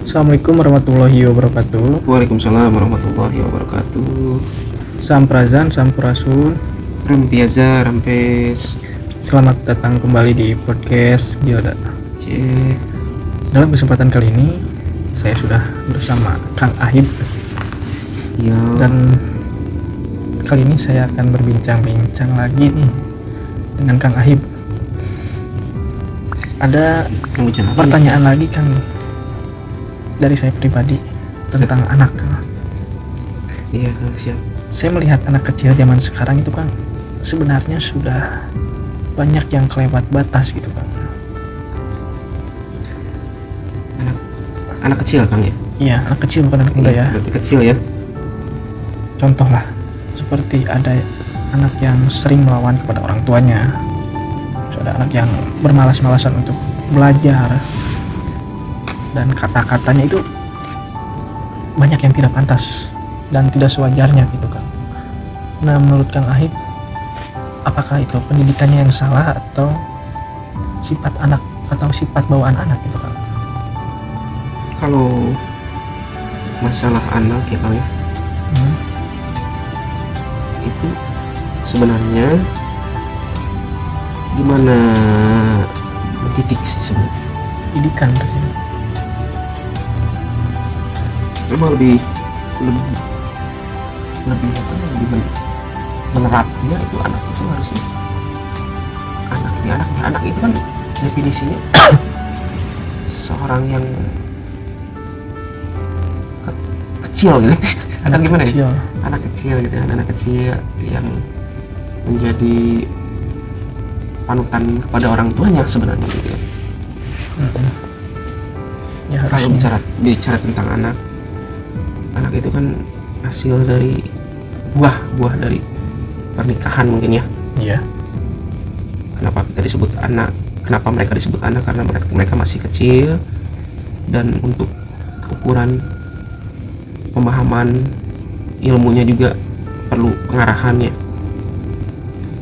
Assalamualaikum warahmatullahi wabarakatuh. Waalaikumsalam warahmatullahi wabarakatuh. Samprazan, Sampurasun. Rampiaza, Rampes. Selamat datang kembali di podcast Gilda. Cek. Dalam kesempatan kali ini saya sudah bersama Kang Ahib Ya. dan kali ini saya akan berbincang-bincang lagi nih dengan Kang Ahib. Ada pertanyaan lagi Kang dari saya pribadi tentang anak. Iya, Kang, siap. Saya melihat anak kecil zaman sekarang itu kan sebenarnya sudah banyak yang kelewat batas gitu Kang. Anak kecil, Kang, ya? Iya, anak kecil bukan anak muda ya. Berarti kecil ya. Contoh lah, seperti ada anak yang sering melawan kepada orang tuanya. Terus ada anak yang bermalas-malasan untuk belajar. Dan kata-katanya itu banyak yang tidak pantas dan tidak sewajarnya gitu Kang. Nah, menurut Kang Ahib, apakah itu pendidikannya yang salah atau sifat anak atau sifat bawaan anak gitu Kang? Kalau masalah anak ya, Kang, ya, itu sebenarnya gimana mendidik sih sebenarnya. Pendidikan berarti. Memang lebih apa ya, lebih menerapnya itu anak itu harusnya anak itu kan definisinya seorang yang kecil gitu. Anak gimana kecil. ya? Anak kecil gitu, anak kecil yang menjadi panutan kepada orang tuanya sebenarnya gitu ya. Ya, Kalau harusnya. bicara tentang anak itu kan hasil dari buah dari pernikahan mungkin ya. Iya. Kenapa kita disebut anak? Kenapa mereka disebut anak? Karena mereka masih kecil, dan untuk ukuran pemahaman ilmunya juga perlu pengarahannya,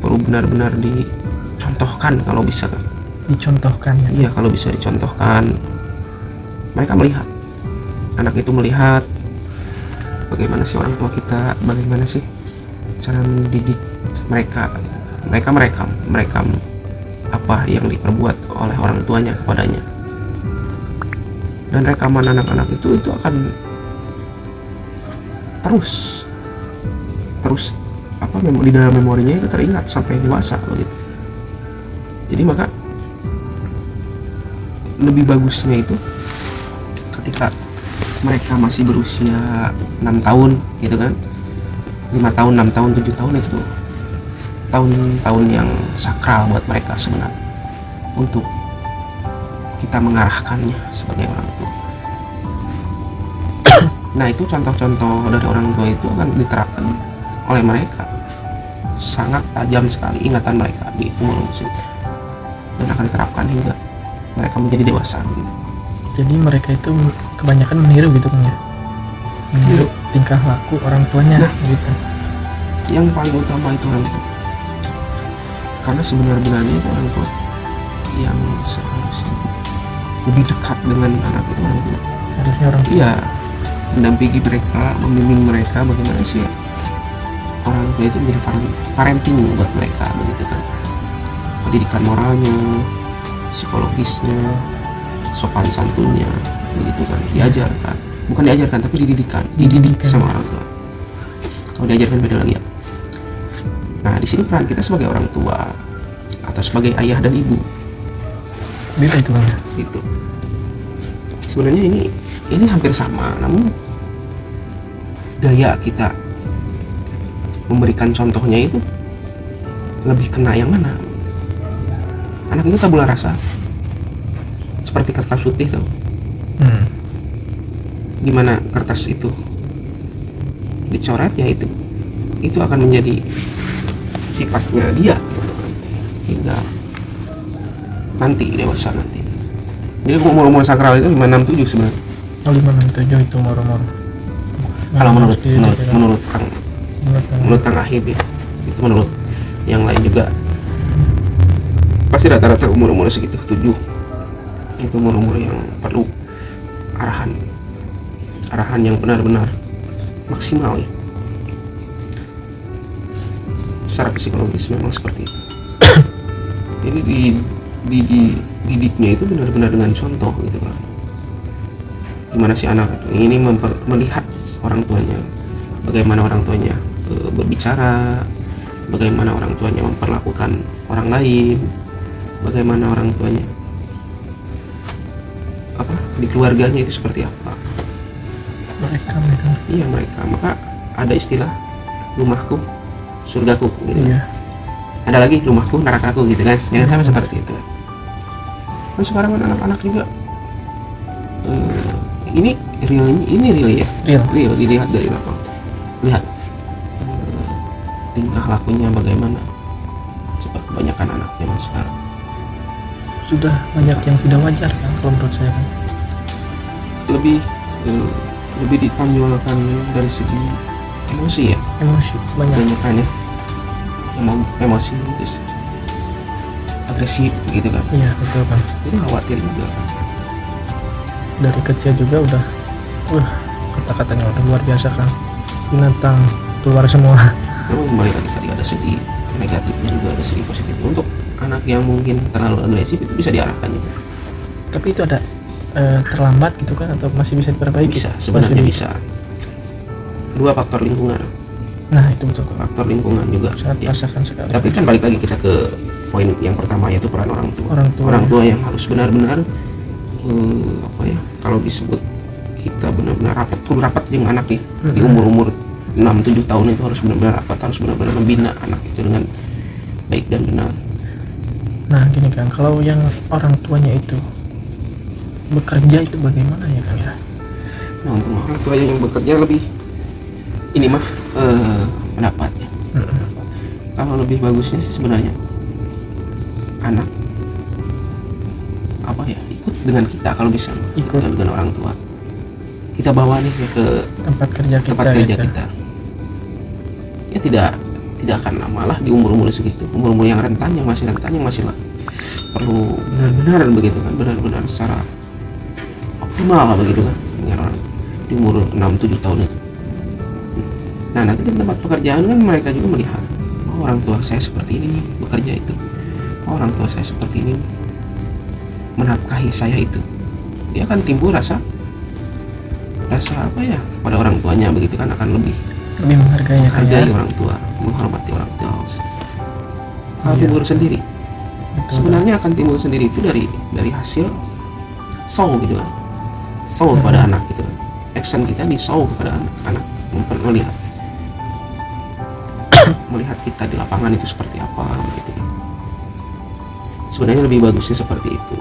perlu benar-benar dicontohkan kalau bisa. Dicontohkan ya. Iya, kalau bisa dicontohkan. Mereka melihat, anak itu melihat bagaimana sih orang tua kita, bagaimana sih cara mendidik mereka merekam apa yang diperbuat oleh orang tuanya kepadanya. Dan rekaman anak-anak itu akan terus apa di dalam memorinya itu teringat sampai dewasa begitu. Jadi maka lebih bagusnya itu ketika mereka masih berusia 6 tahun gitu kan, 5 tahun, 6 tahun, 7 tahun, itu tahun-tahun yang sakral buat mereka sebenarnya untuk kita mengarahkannya sebagai orang tua. Nah, itu contoh-contoh dari orang tua itu akan diterapkan oleh mereka, sangat tajam sekali ingatan mereka di umur usia, dan akan diterapkan hingga mereka menjadi dewasa gitu. Jadi mereka itu kebanyakan meniru gitu kan ya, meniru tingkah laku orang tuanya gitu. Yang paling utama itu orang tua, karena sebenarnya itu orang tua yang seharusnya lebih dekat dengan anak itu orang tua. Harusnya orang tua. Iya, mendampingi mereka, membimbing mereka bagaimana sih orang tua itu menjadi parenting buat mereka begitu kan. Pendidikan moralnya, psikologisnya, sopan santunnya begitu kan, diajarkan, bukan diajarkan tapi dididik sama orang tua. Kalau diajarkan beda lagi ya. Nah, di sini peran kita sebagai orang tua atau sebagai ayah dan ibu Beda itu kan ya. gitu. Sebenarnya ini hampir sama, namun gaya kita memberikan contohnya itu lebih kena yang mana. Anak itu tabula rasa, seperti kertas putih tuh. Gimana kertas itu dicoret ya itu akan menjadi sifatnya dia hingga nanti dewasa nanti. Jadi umur sakral itu 567 sebenarnya. 567 itu moro-moro. Kalau menurut Kang Ahib ya, itu menurut yang lain juga pasti rata-rata umur segitu 7 itu umur yang perlu arahan arahan yang benar-benar maksimal ya. Secara psikologis memang seperti itu. Jadi didiknya itu benar-benar dengan contoh gitu kan. Gimana si anak ini melihat orang tuanya, bagaimana orang tuanya berbicara, bagaimana orang tuanya memperlakukan orang lain, bagaimana orang tuanya di keluarganya itu seperti apa. Mereka. Iya, mereka. Maka ada istilah rumahku surgaku gitu. Iya. Ada lagi rumahku nerakaku gitu kan. Jangan sampai seperti itu. Kan sekarang kan anak-anak juga ini real ya. Real dilihat dari apa? Lihat tingkah lakunya bagaimana. Sebab kebanyakan anak zaman sekarang Sudah banyak yang tidak wajar kan kalau menurut saya kan. lebih ditonjolkan dari segi emosi ya. Emosi banyak. Kebanyakan ya emosi terus agresif gitu kan. Iya betul kan. Itu khawatir juga kan. Dari kecil juga udah kata-katanya udah luar biasa kan, binatang keluar semua. Memang kembali lagi tadi ada segi negatifnya juga, ada segi positifnya. Untuk anak yang mungkin terlalu agresif itu bisa diarahkan juga. Tapi itu ada terlambat gitu kan, atau masih bisa diperbaiki? Bisa, sebenarnya bisa. Kedua, faktor lingkungan. Nah itu betul, Faktor lingkungan juga sangat ya. rasakan sekali. Tapi kan balik lagi kita ke poin yang pertama, yaitu peran orang tua. Orang tua yang harus benar-benar kalau disebut kita benar-benar rapat dengan anak nih, di umur 6-7 tahun itu harus benar-benar harus benar-benar membina anak itu dengan baik dan benar. Nah gini kan, kalau yang orang tuanya itu bekerja itu bagaimana ya kan ya? Nah, untuk orang tua yang bekerja lebih ini mah pendapatnya. Kalau lebih bagusnya sih sebenarnya anak ikut dengan kita, kalau bisa ikut dengan orang tua. Kita bawa nih ya ke tempat kerja kita. Ya tidak akan lama lah di umur segitu, umur yang rentan, yang masih lah perlu benar-benar begitu kan, benar-benar secara optimal begitu kan dengan orang di umur 6-7 tahun itu. Nah nanti di tempat pekerjaan kan mereka juga melihat, orang tua saya seperti ini bekerja itu, orang tua saya seperti ini menafkahi saya itu. Dia akan timbul rasa kepada orang tuanya begitu kan, akan lebih menghargai orang tua, menghormati orang tua. Akan timbul sendiri. Sebenarnya akan timbul sendiri itu dari hasil show gitu kan, show kepada anak gitu kan. Action kita di show kepada anak melihat kita di lapangan itu seperti apa gitu kan. Sebenarnya lebih bagusnya seperti itu.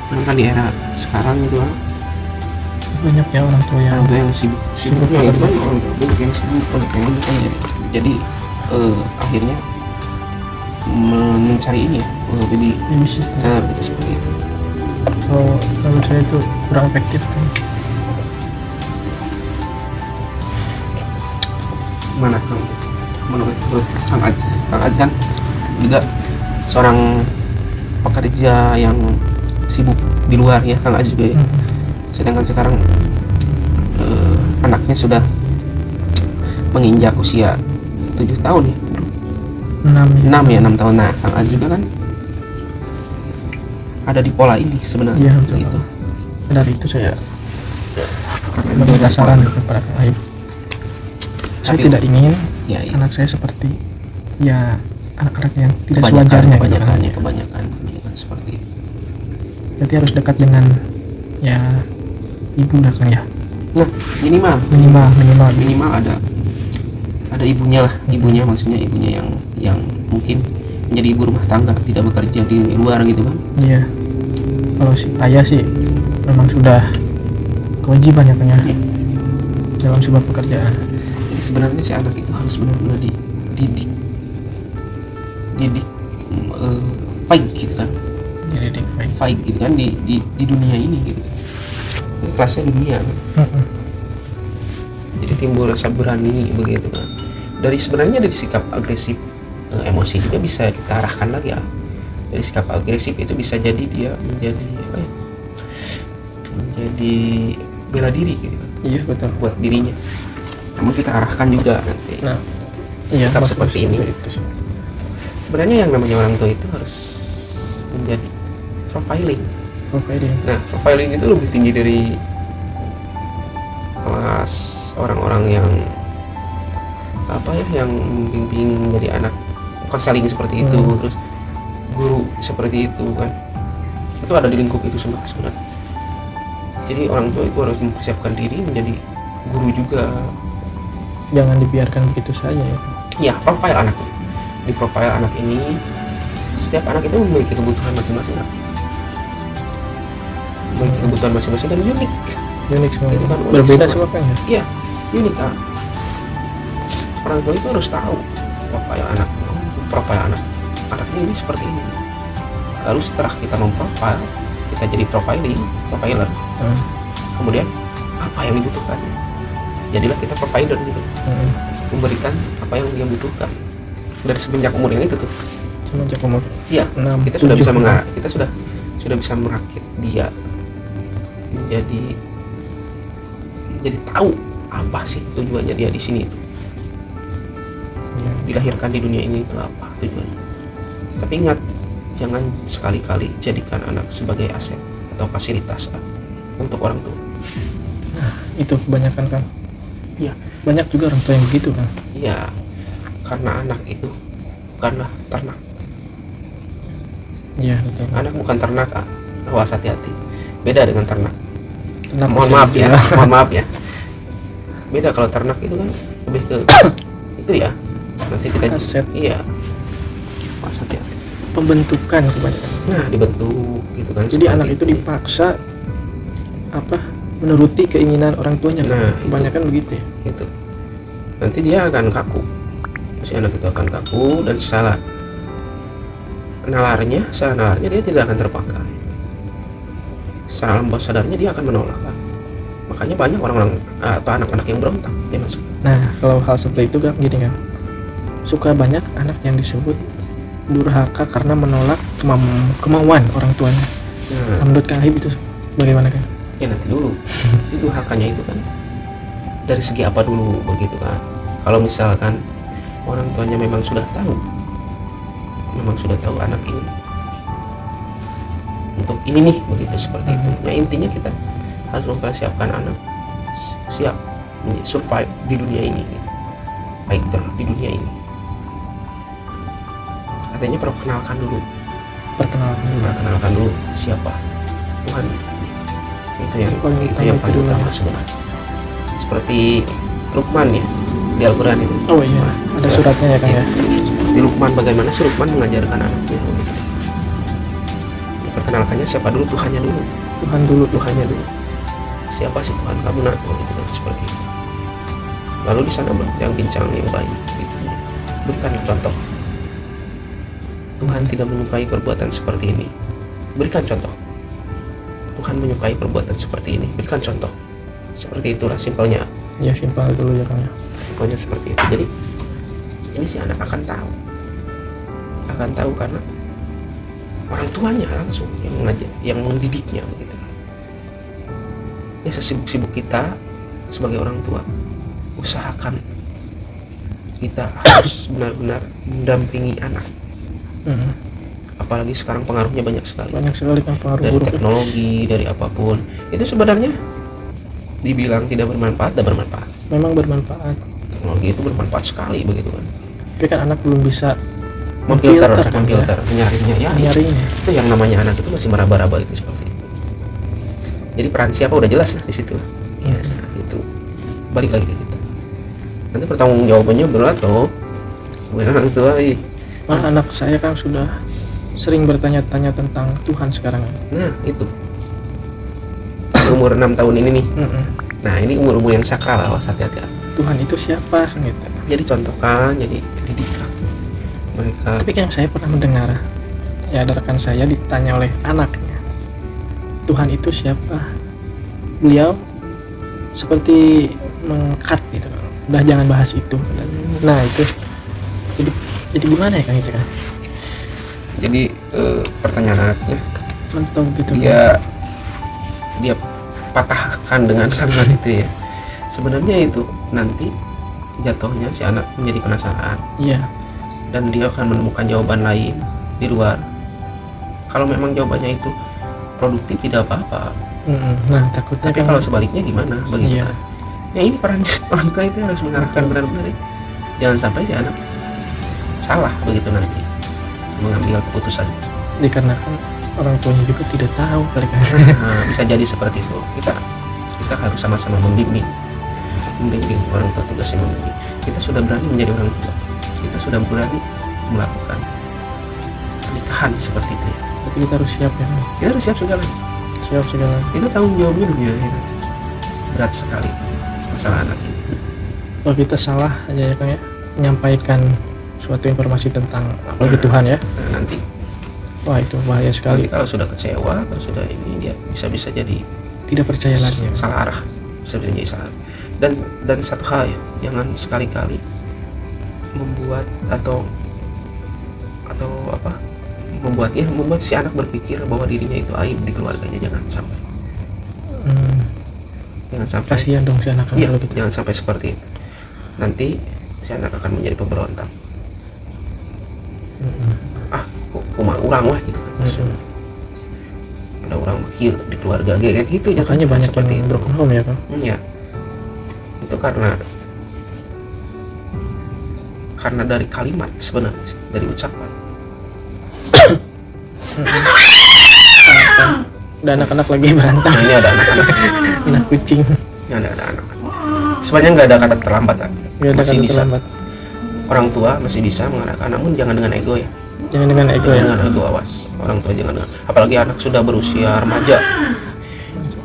Kan di era sekarang itu kan banyak ya orang tua yang sibuknya itu kan, orang tua banyak yang sibuk, banyak yang bukan jadi akhirnya mencari ini ya babysitter seperti itu. Kalau saya itu kurang efektif kan. Gimana Kang? Menurut Kang Aziz kan juga seorang pekerja yang sibuk di luar ya, Kang Aziz juga ya. Sedangkan sekarang anaknya sudah menginjak usia 7 tahun ya, 6 tahun. Nah Kang Aziz juga kan ada di pola ini sebenarnya. Gitu. Dari itu saya meminta saran kepada Kang Aib. Saya tidak ingin anak saya seperti anak-anak yang tidak sewajarnya. Kebanyakan seperti itu. Berarti harus dekat dengan ibu lah kan ya. Nah minimal ada ibunya lah, maksudnya ibunya yang mungkin menjadi ibu rumah tangga, tidak bekerja di luar gitu kan. Iya. Kalau si ayah sih memang sudah kewajiban ya kan ya, dalam sebuah pekerjaan. Jadi sebenarnya si anak itu harus benar-benar dididik fight gitu kan. Fight gitu kan di dunia ini gitu kan. Kelasnya dunia kan. Jadi timbul rasa berani begitu kan. Sebenarnya dari sikap agresif, emosi juga bisa kita arahkan lagi ya. Dari sikap agresif itu bisa jadi dia menjadi bela diri gitu kan, Iya betul. buat dirinya. Namun kita arahkan juga nanti. Nah, iya Tetap maksudnya seperti ini. itu sih. Sebenarnya yang namanya orang tua itu harus menjadi profiling. Profiling. Nah, profiling itu lebih tinggi dari kelas orang-orang yang apa ya, yang membimbing jadi anak konseling seperti itu, terus guru seperti itu kan. Itu ada di lingkup itu semua sebenarnya. Jadi orang tua itu harus mempersiapkan diri menjadi guru juga. Jangan dibiarkan begitu saja ya. Ya, profil anak. Di profil anak ini, setiap anak itu memiliki kebutuhan masing-masing. Memiliki kebutuhan masing-masing dan unik. Unik semua. Itu kan unik Berbeda semua. semua kan ya. Iya, unik kan. Orang tua itu harus tahu profil anak. Profil anak. Anaknya ini seperti ini. Lalu setelah kita memprofil, kita jadi profiler. Kemudian apa yang dibutuhkan? Jadilah kita provider gitu. Memberikan apa yang dia butuhkan. Dari semenjak umur yang itu tuh. Semenjak umur. Iya, 6, kita sudah 7. bisa mengarah, kita sudah bisa merakit dia menjadi tahu apa sih tujuannya dia di sini itu. Ya. Dilahirkan di dunia ini itu apa tujuannya. Tapi ingat, jangan sekali-kali jadikan anak sebagai aset atau fasilitas untuk orang tua. Nah, itu kebanyakan kan. Iya. Banyak juga orang tua yang begitu kan. Iya, karena anak itu bukanlah ternak. Iya betul. Anak bukan ternak, awas hati-hati. Beda dengan ternak. Ternak Mohon masih maaf ada. ya, mohon maaf ya. Beda kalau ternak itu kan lebih ke itu ya. Nanti kita Aset. Iya. Awas hati-hati. Pembentukan kebanyakan. Nah, dibentuk gitu kan. Jadi seperti anak itu dipaksa menuruti keinginan orang tuanya. Nah, kebanyakan begitu ya. gitu. Nanti dia akan kaku. Si anak itu akan kaku dan salah nalarnya dia tidak akan terpakai. Secara alam bawah sadarnya dia akan menolak kan. Makanya banyak orang-orang atau anak-anak yang berontak dia masuk. Nah, kalau hal seperti itu kan gini kan. Suka banyak anak yang disebut durhaka karena menolak kemauan orang tuanya. Nah, Menurut Kang Ahib itu bagaimana kan? ya nanti dulu. Itu hakanya itu kan dari segi apa dulu begitu kan. Kalau misalkan orang tuanya memang sudah tahu anak ini untuk ini nih begitu seperti itu. Nah, intinya kita harus mempersiapkan anak siap survive di dunia ini, fighter di dunia ini. Artinya perkenalkan dulu siapa Tuhan. Itu yang paling utama sebenarnya. Seperti Luqman ya di Al-Quran itu. Oh iya, ada suratnya ya Kang ya. Seperti Luqman, bagaimana sih Luqman mengajarkan anaknya. Perkenalkannya siapa dulu, Tuhannya dulu. Tuhannya dulu. Siapa sih Tuhan kamu nak? Gitu kan, seperti itu. Lalu di sana yang bincang yang baik. Gitu. Berikanlah contoh. Tuhan tidak menyukai perbuatan seperti ini. Berikan contoh. Tuhan menyukai perbuatan seperti ini. Berikan contoh. Seperti itulah simpelnya. Ya simpel dulu ya Kang ya. Simpelnya seperti itu. Jadi ini si anak akan tahu karena orang tuanya langsung yang mengajar, yang mendidiknya begitu. Ya, sesibuk-sibuk kita sebagai orang tua, usahakan kita harus benar-benar mendampingi anak. Apalagi sekarang pengaruhnya banyak sekali Kan pengaruh dari buruk. teknologi, dari apapun. Itu sebenarnya dibilang tidak bermanfaat, dan bermanfaat. Memang bermanfaat. Teknologi itu bermanfaat sekali begitu kan. Tapi kan anak belum bisa Memfilter, kan, ya. menyaringnya ya. Menyaringnya. Itu yang namanya anak itu masih meraba-raba itu seperti itu. Jadi peran siapa udah jelas lah di situ. Ya, itu balik lagi ke kita. Nanti pertanggung jawabannya berat loh. Sebagai orang tua, Malah anak saya kan sudah sering bertanya-tanya tentang Tuhan sekarang. nah itu umur 6 tahun ini nih. Nah, ini umur-umur yang sakral, awas hati-hati. Tuhan itu siapa kan gitu. Jadi contohkan, jadi didikan mereka. Tapi yang saya pernah mendengar, ya ada rekan saya ditanya oleh anaknya, Tuhan itu siapa? Beliau seperti mengkat gitu, udah jangan bahas itu. Nah itu, jadi gimana ya Kang itu kan? Jadi pertanyaan anaknya, Mentok gitu. dia terpatahkan dengan kalimat itu ya. Sebenarnya itu nanti jatuhnya si anak menjadi penasaran. Iya. Dan dia akan menemukan jawaban lain di luar. Kalau memang jawabannya itu produktif tidak apa-apa. Nah takutnya Tapi kan, kalau sebaliknya gimana begitu Iya. kan? Ya ini peran orang tua itu harus mengarahkan benar-benar ya. Jangan sampai si anak salah begitu nanti mengambil keputusan. dikarenakan orang tuanya juga tidak tahu kali kan. Nah, bisa jadi seperti itu. Kita harus sama-sama membimbing orang tua, tugasnya membimbing. Kita sudah berani menjadi orang tua, kita sudah berani melakukan pernikahan seperti itu ya. Tapi kita harus siap ya, Kita harus siap segala. Itu tanggung jawabnya dunia ya. Berat sekali masalah anak ini. kalau kita salah aja ya kayak menyampaikan suatu informasi tentang apalagi Tuhan ya, Nah, nanti wah itu bahaya sekali, kalau sudah kecewa, kalau sudah ini dia bisa jadi tidak percaya lagi ya. salah arah, bisa jadi salah. Dan satu hal ya, jangan sekali-kali membuat atau apa membuat si anak berpikir bahwa dirinya itu aib di keluarganya. Jangan sampai Kasihan dong si anak iya, kalau gitu. jangan sampai seperti itu. Nanti si anak akan menjadi pemberontak. Kok mah urang wah gitu. Ada orang kecil di keluarga kayak gitu. Makanya banyak seperti yang itu. broken home ya kan. Iya. Itu karena dari kalimat sebenarnya, dari ucapan. Ada anak-anak lagi berantem. Nah, ini ada anak-anak. Anak kucing. Ini ada anak. Sebenarnya nggak ada kata terlambat, kan? Gak ada Masih kata bisa. terlambat. Orang tua masih bisa mengarahkan, namun jangan dengan ego ya. Jangan dengan ego ya. Dengan ego, awas. Orang tua jangan dengan. Apalagi anak sudah berusia remaja,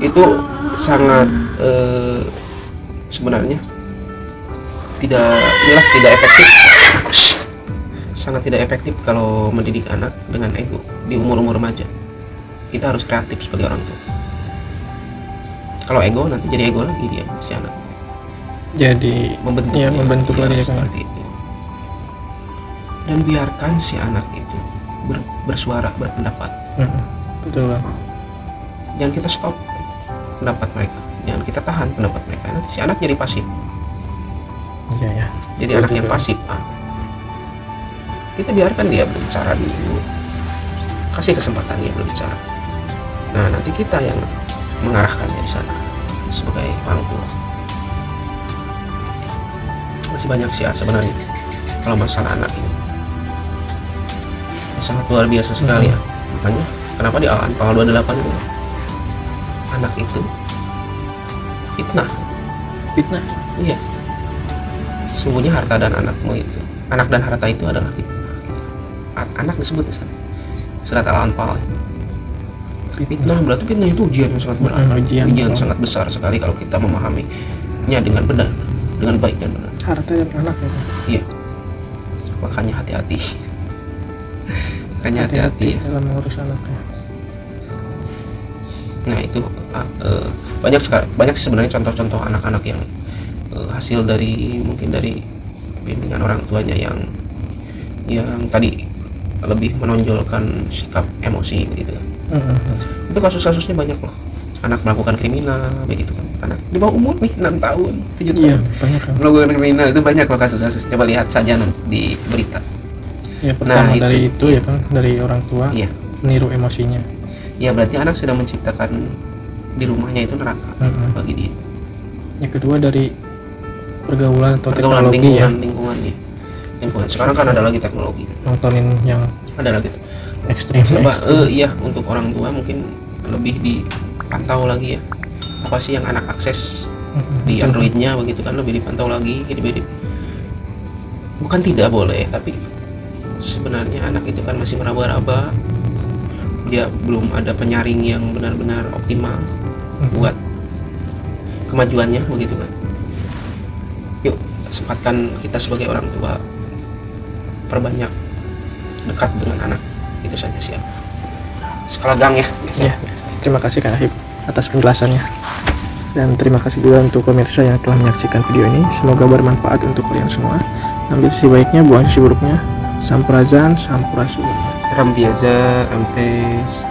itu sangat sebenarnya tidak efektif. Sangat tidak efektif kalau mendidik anak dengan ego di umur-umur remaja. Kita harus kreatif sebagai orang tua. Kalau ego nanti jadi ego lagi dia si anak. Jadi Membentuk ya, membentuk lagi ya kan. seperti itu. Dan biarkan si anak itu bersuara, berpendapat. Betul bang. Jangan kita stop pendapat mereka, jangan kita tahan pendapat mereka. Nanti si anak jadi pasif, Iya ya. jadi Betul anak yang juga. pasif. Kita biarkan dia berbicara dulu, kasih kesempatan dia berbicara. Nah, nanti kita yang mengarahkannya di sana sebagai orang tua. Masih banyak sih sebenarnya kalau masalah anak ini, sangat luar biasa sekali ya. Makanya kenapa di Al-Anfal 28 itu anak itu fitnah. Iya, sungguhnya harta dan anakmu itu, anak dan harta itu adalah fitnah. Anak disebut di sana surat Al-Anfal. Fitnah berarti fitnah itu ujian yang sangat berat, ujian sangat besar sekali kalau kita memahaminya dengan benar, dengan baik dan benar. Harta dan anak ya. Iya, makanya hati-hati. Hati-hati ya. dalam mengurus anaknya. Nah itu banyak sebenarnya contoh-contoh anak-anak yang hasil dari mungkin dari bimbingan orang tuanya yang tadi lebih menonjolkan sikap emosi begitu. Itu kasus-kasusnya banyak loh. Anak melakukan kriminal begitu kan. Anak di bawah umur nih 6 tahun, 7 tahun. Iya, banyak kan. Melakukan kriminal itu banyak loh kasus-kasus. Coba lihat saja di berita. Ya pertama Nah, dari itu. itu ya kan, dari orang tua Iya. meniru emosinya. Ya berarti anak sudah menciptakan di rumahnya itu neraka bagi dia. Yang kedua dari pergaulan atau Pergaulan teknologi ya, lingkungannya. Sekarang kan ada lagi teknologi. nontonin yang Ada lagi. ekstrim. Coba iya untuk orang tua mungkin lebih dipantau lagi ya. Apa sih yang anak akses di Androidnya begitu kan, lebih dipantau lagi. Bukan tidak boleh, tapi sebenarnya anak itu kan masih meraba-raba. Dia belum ada penyaring yang benar-benar optimal buat kemajuannya begitu kan. Yuk sempatkan kita sebagai orang tua perbanyak dekat dengan anak, itu saja sih. Skala gang ya. Ya, terima kasih Kak Ahib atas penjelasannya. Dan terima kasih juga untuk pemirsa yang telah menyaksikan video ini. Semoga bermanfaat untuk kalian semua. Ambil sisi baiknya, buang sisi buruknya. Sampurasun, sampurasun. Ram biasa, ampes.